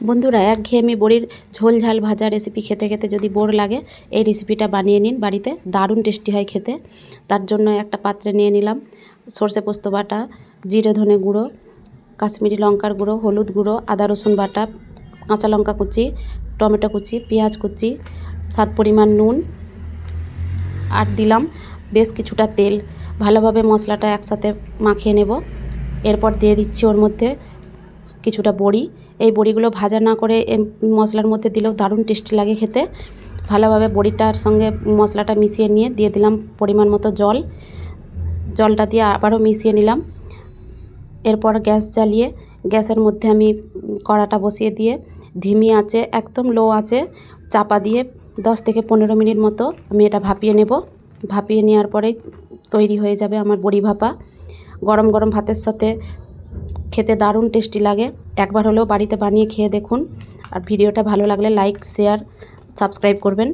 বন্ধুরা, একঘেয়েমি বড়ির ঝোল ঝাল ভাজা রেসিপি খেতে খেতে যদি বোর লাগে, এই রেসিপিটা বানিয়ে নিন বাড়িতে। দারুণ টেস্টি হয় খেতে। তার জন্য একটা পাত্রে নিয়ে নিলাম সর্ষে পোস্ত বাটা, জিরে ধনে গুঁড়ো, কাশ্মীরি লঙ্কার গুঁড়ো, হলুদ গুঁড়ো, আদা রসুন বাটা, কাঁচা লঙ্কা কুচি, টমেটো কুচি, পেঁয়াজ কুচি, স্বাদ পরিমাণ নুন, আর দিলাম বেশ কিছুটা তেল। ভালোভাবে মশলাটা একসাথে মাখিয়ে নেব। এরপর দিয়ে দিচ্ছি ওর মধ্যে কিছুটা বড়ি। এই বড়িগুলো ভাজা না করে মশলার মধ্যে দিলেও দারুণ টেস্টি লাগে খেতে। ভালোভাবে বড়িটার সঙ্গে মশলাটা মিশিয়ে নিয়ে দিয়ে দিলাম পরিমাণ মতো জল। জলটা দিয়ে আবারও মিশিয়ে নিলাম। এরপর গ্যাস জ্বালিয়ে গ্যাসের মধ্যে আমি কড়াটা বসিয়ে দিয়ে ধিমি আঁচে, একদম লো আঁচে চাপা দিয়ে 10 থেকে 15 মিনিট মতো আমি এটা ভাপিয়ে নেব। ভাপিয়ে নেওয়ার পরেই তৈরি হয়ে যাবে আমার বড়ি ভাপা। গরম গরম ভাতের সাথে খেতে দারুণ টেস্টি লাগে। একবার হলেও বাড়িতে বানিয়ে খেয়ে দেখুন। আর ভিডিওটা ভালো লাগলে লাইক, শেয়ার, সাবস্ক্রাইব করবেন।